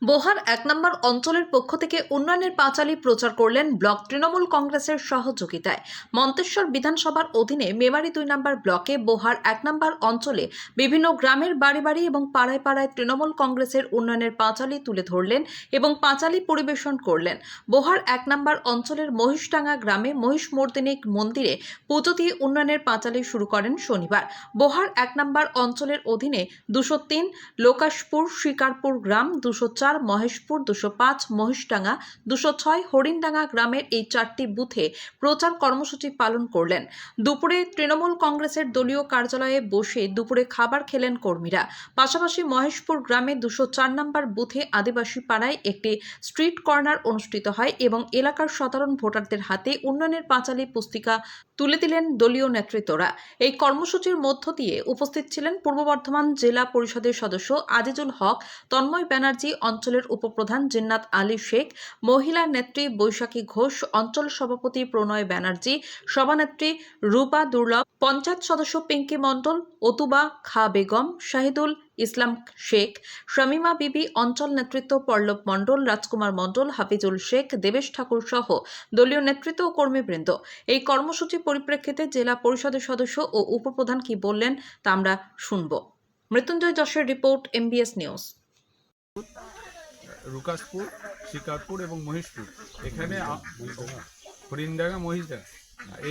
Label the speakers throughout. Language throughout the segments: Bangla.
Speaker 1: বোহার ১ নম্বর অঞ্চলের পক্ষ থেকে উন্নয়নের পাঁচালী প্রচার করলেন ব্লক তৃণমূল কংগ্রেসের সহযোগিতায়। মন্তেশ্বর বিধানসভার অধীনে মেমারি ২ নম্বর ব্লকে বোহার ১ নম্বর অঞ্চলে বিভিন্ন গ্রামের বাড়ি বাড়ি এবং পাড়ায় পাড়ায় তৃণমূল কংগ্রেসের উন্নয়নের পাঁচালী তুলে ধরলেন এবং পাঁচালী পরিবেশন করলেন। বোহার ১ নম্বর অঞ্চলের মহিষডাঙ্গা গ্রামে মহিষমর্দিনী মন্দিরে পুজো দিয়ে উন্নয়নের পাঁচালী শুরু করেন শনিবার। বোহার ১ নম্বর অঞ্চলের অধীনে ২০৩ লোকাশপুর শিকারপুর গ্রাম, ২০৪ মহেশপুর, ২০৫ মহিষডাঙ্গা, ২০৬ হরিণডাঙ্গা গ্রামের এই ৪টি বুথে প্রচার কর্মসূচি পালন করলেন। দুপুরে তৃণমূল কংগ্রেসের দলীয় কার্যালয়ে বসে দুপুরে খাবার খেলেন কর্মীরা। পাশাপাশি মহেশপুর গ্রামে ২০৪ নম্বর বুথে আদিবাসী পাড়ায় একটি স্ট্রিট কর্নার অনুষ্ঠিত হয় এবং এলাকার সাধারণ ভোটারদের হাতে উন্নয়নের পাঁচালী পুস্তিকা তুলে দিলেন দলীয় নেতৃত্বরা। এই কর্মসূচির মধ্য দিয়ে উপস্থিত ছিলেন পূর্ব বর্ধমান জেলা পরিষদের সদস্য আজিজুল হক, তন্ময় ব্যানার্জি, অঞ্চলের উপপ্রধান জিন্নাত আলী শেখ, মহিলা নেত্রী বৈশাখী ঘোষ, অঞ্চল সভাপতি প্রণয় ব্যানার্জি, সভানেত্রী রূপা দুর্লভ, পঞ্চায়েত সদস্য পিঙ্কি মণ্ডল, অতুবা খা বেগম, শাহিদুল ইসলাম শেখ, শামিমা বিবি, অঞ্চল নেতৃত্ব পল্লব মণ্ডল, রাজকুমার মণ্ডল, হাফিজুল শেখ, দেবেশ ঠাকুর সহ দলীয় নেতৃত্ব ও কর্মীবৃন্দ। এই কর্মসূচির পরিপ্রেক্ষিতে জেলা পরিষদের সদস্য ও উপপ্রধান কি বললেন তা আমরা শুনব। মৃত্যুঞ্জয় যশের report, MBS news.
Speaker 2: Rukaspur, Shikarpur এবং মহিষপুর, এখানে হরিণডাঙ্গা, মহিষডাঙ্গা,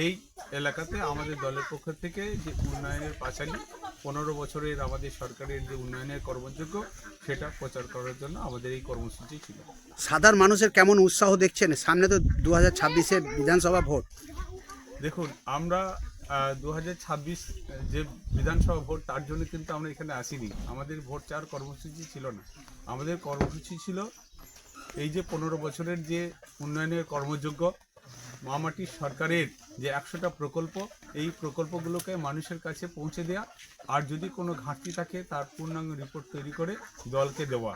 Speaker 2: এই এলাকাতে আমাদের দলের পক্ষ থেকে যে উন্নয়নের পাঁচালী 15 বছরের আমাদের সরকারের যে উন্নয়নের কর্মযোগ্য সেটা প্রচার করার জন্য আমাদের এই কর্মসূচি ছিল।
Speaker 3: সাধারণ মানুষের কেমন উৎসাহ দেখছেন? সামনে তো 2026-এ বিধানসভা ভোট।
Speaker 2: দেখুন, আমরা 2026 যে বিধানসভা ভোট তার জন্য কিন্তু আমরা এখানে আসিনি। আমাদের ভোট চাওয়ার কর্মসূচি ছিল না। আমাদের কর্মসূচি ছিল এই যে 15 বছরের যে উন্নয়নের কর্মযোগ্য মামাটি সরকারের যে 100টা প্রকল্প, এই প্রকল্পগুলোকে মানুষের কাছে পৌঁছে দেওয়া, আর যদি কোনো ঘাটতি থাকে তার পূর্ণাঙ্গ রিপোর্ট তৈরি করে দলকে দেওয়া।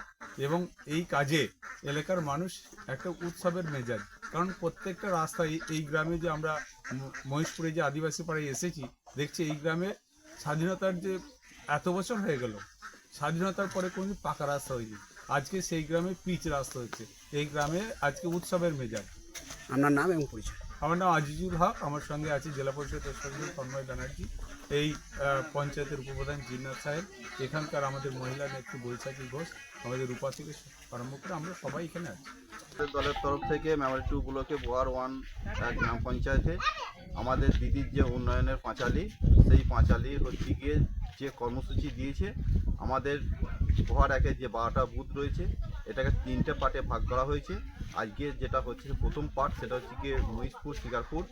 Speaker 2: এবং এই কাজে এলাকার মানুষ একটা উৎসবের মেজাজ, কারণ প্রত্যেকটা রাস্তায় এই গ্রামে যে আমরা মহেশপুরে যে আদিবাসী পাড়ায় এসেছি, দেখছি এই গ্রামে স্বাধীনতার যে এত বছর হয়ে গেল, স্বাধীনতার পরে কোনো পাকা রাস্তা হয়নি। আজকে সেই গ্রামে পিচ রাস্তা হচ্ছে। এই গ্রামে আজকে উৎসবের মেজাজ।
Speaker 3: আপনার নাম এবং পরিচয়?
Speaker 2: আমার নাম আজিজুল হক, আমার সঙ্গে আছে জেলা পরিষদের সদস্য তন্ময় ব্যানার্জি, এই পঞ্চায়েতের উপপ্রধান জিন্নাত সাহেব, এখানকার আমাদের মহিলা নেত্রী বৈশাখী ঘোষ, আমাদের রূপা থেকে আরম্ভ করে আমরা সবাই এখানে আছি।
Speaker 4: দলের তরফ থেকে মেমারি 2 ব্লকে বোহার 1 গ্রাম পঞ্চায়েতে আমাদের দিদির যে উন্নয়নের পাঁচালী, সেই পাঁচালী হচ্ছে গিয়ে যে কর্মসূচি দিয়েছে, আমাদের বোহার 1-এ যে 12টা বুথ রয়েছে এটাকে 3টে পার্টে ভাগ করা হয়েছে। আজকে যেটা হচ্ছে প্রথম পার্ট, সেটা হচ্ছে গিয়ে মহিষপুর, শিকারপুর,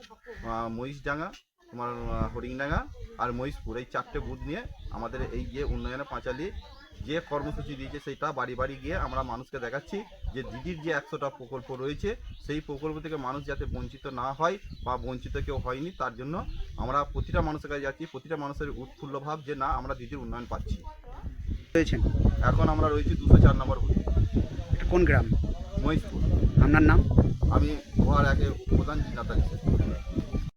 Speaker 4: মহিষডাঙ্গা, তোমার হরিণডাঙ্গা আর মহিষপুর, এই 4টে বুথ নিয়ে আমাদের এই যে উন্নয়নের পাঁচালী যে কর্মসূচি দিয়েছে সেটা বাড়ি বাড়ি গিয়ে আমরা মানুষকে দেখাচ্ছি যে দিদির যে 100টা প্রকল্প রয়েছে সেই প্রকল্প থেকে মানুষ যাতে বঞ্চিত না হয় বা বঞ্চিত কেউ হয়নি, তার জন্য আমরা প্রতিটা মানুষের কাছে যাচ্ছি। প্রতিটা মানুষের উৎফুল্ল ভাব যে না, আমরা দিদির উন্নয়ন পাচ্ছি। এখন আমরা রয়েছি 204 নম্বর বুথে।
Speaker 3: এটা কোন গ্রাম?
Speaker 4: মহিষপুর।
Speaker 3: আপনার নাম?
Speaker 4: আমি বোহার 1-এর প্রধান জিন্নাত আলী শেখ।